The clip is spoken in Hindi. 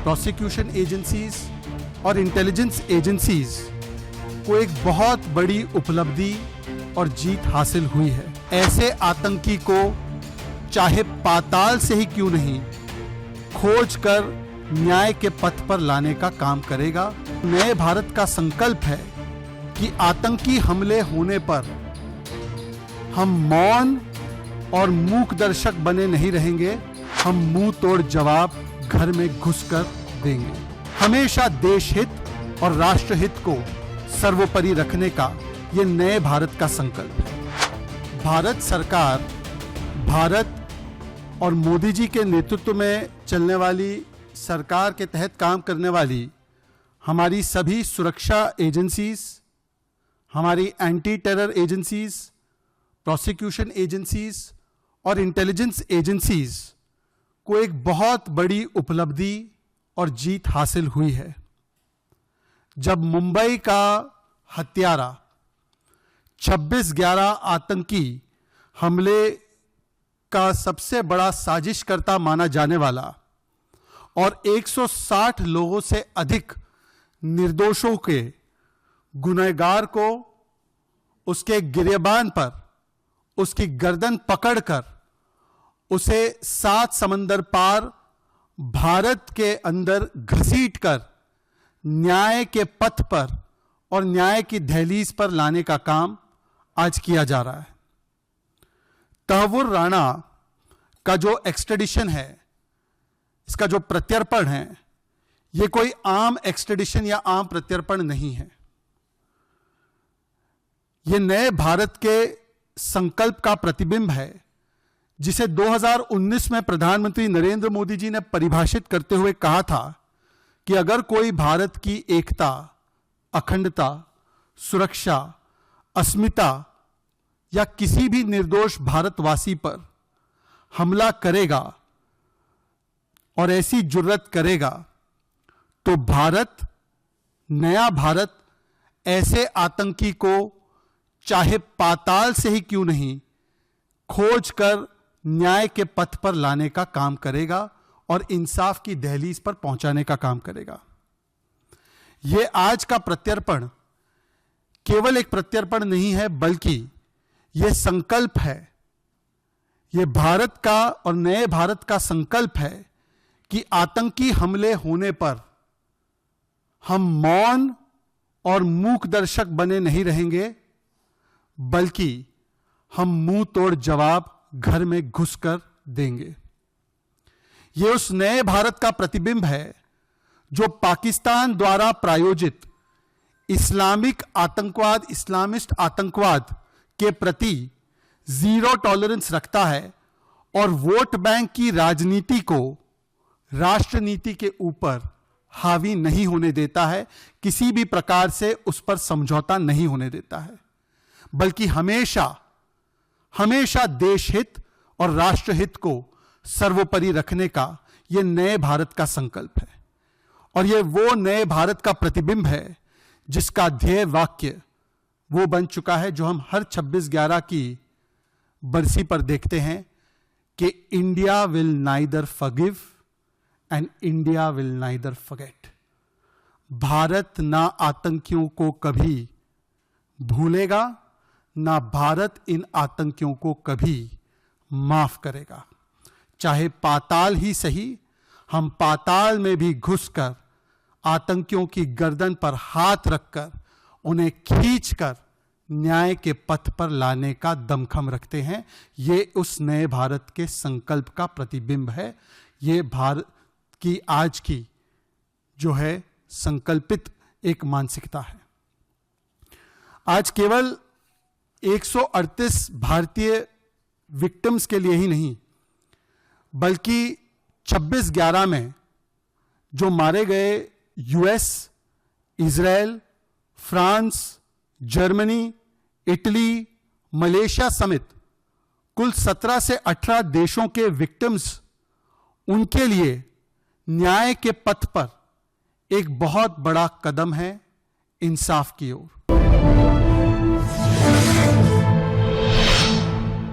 प्रोसिक्यूशन एजेंसीज और इंटेलिजेंस एजेंसीज को एक बहुत बड़ी उपलब्धि और जीत हासिल हुई है। ऐसे आतंकी को चाहे पाताल से ही क्यों नहीं खोज कर न्याय के पथ पर लाने का काम करेगा। नए भारत का संकल्प है कि आतंकी हमले होने पर हम मौन और मूक दर्शक बने नहीं रहेंगे, हम मुंह तोड़ जवाब घर में घुसकर देंगे। हमेशा देश हित और राष्ट्र हित को सर्वोपरि रखने का ये नए भारत का संकल्प है। भारत सरकार, भारत और मोदी जी के नेतृत्व में चलने वाली सरकार के तहत काम करने वाली हमारी सभी सुरक्षा एजेंसीज, हमारी anti terror agencies, prosecution agencies और इंटेलिजेंस एजेंसीज को एक बहुत बड़ी उपलब्धि और जीत हासिल हुई है। जब मुंबई का हत्यारा 26/11 आतंकी हमले का सबसे बड़ा साजिशकर्ता माना जाने वाला और 160 लोगों से अधिक निर्दोषों के गुनहगार को उसके गिरेबान पर उसकी गर्दन पकड़कर उसे 7 समंदर पार भारत के अंदर घसीटकर न्याय के पथ पर और न्याय की दहलीज पर लाने का काम आज किया जा रहा है। तहव्वुर राणा का जो एक्सट्रेडिशन है, इसका जो प्रत्यर्पण है, यह कोई आम एक्सट्रेडिशन या आम प्रत्यर्पण नहीं है। यह नए भारत के संकल्प का प्रतिबिंब है जिसे 2019 में प्रधानमंत्री नरेंद्र मोदी जी ने परिभाषित करते हुए कहा था कि अगर कोई भारत की एकता, अखंडता, सुरक्षा, अस्मिता या किसी भी निर्दोष भारतवासी पर हमला करेगा और ऐसी जुर्रत करेगा तो भारत, नया भारत, ऐसे आतंकी को चाहे पाताल से ही क्यों नहीं खोज कर न्याय के पथ पर लाने का काम करेगा और इंसाफ की दहलीज पर पहुंचाने का काम करेगा। यह आज का प्रत्यर्पण केवल एक प्रत्यर्पण नहीं है, बल्कि यह संकल्प है, यह भारत का और नए भारत का संकल्प है कि आतंकी हमले होने पर हम मौन और मूक दर्शक बने नहीं रहेंगे, बल्कि हम मुंह तोड़ जवाब घर में घुसकर देंगे। यह उस नए भारत का प्रतिबिंब है जो पाकिस्तान द्वारा प्रायोजित इस्लामिक आतंकवाद, इस्लामिस्ट आतंकवाद के प्रति जीरो टॉलरेंस रखता है और वोट बैंक की राजनीति को राष्ट्र नीति के ऊपर हावी नहीं होने देता है, किसी भी प्रकार से उस पर समझौता नहीं होने देता है, बल्कि हमेशा हमेशा देश हित और राष्ट्र हित को सर्वोपरि रखने का यह नए भारत का संकल्प है। और यह वो नए भारत का प्रतिबिंब है जिसका ध्येय वाक्य वो बन चुका है जो हम हर 26/11 की बरसी पर देखते हैं कि India will neither forgive and India will neither forget. Bharat ना आतंकियों को कभी भूलेगा, ना भारत इन आतंकियों को कभी माफ करेगा। चाहे पाताल ही सही, हम पाताल में भी घुसकर आतंकियों की गर्दन पर हाथ रखकर उन्हें खींचकर न्याय के पथ पर लाने का दमखम रखते हैं। ये उस नए भारत के संकल्प का प्रतिबिंब है। ये भारत की आज की जो है संकल्पित एक मानसिकता है। आज केवल 138 भारतीय विक्टिम्स के लिए ही नहीं, बल्कि 26/11 में जो मारे गए US, Israel, France, Germany, Italy, Malaysia समेत कुल 17 से 18 देशों के विक्टिम्स, उनके लिए न्याय के पथ पर एक बहुत बड़ा कदम है इंसाफ की ओर।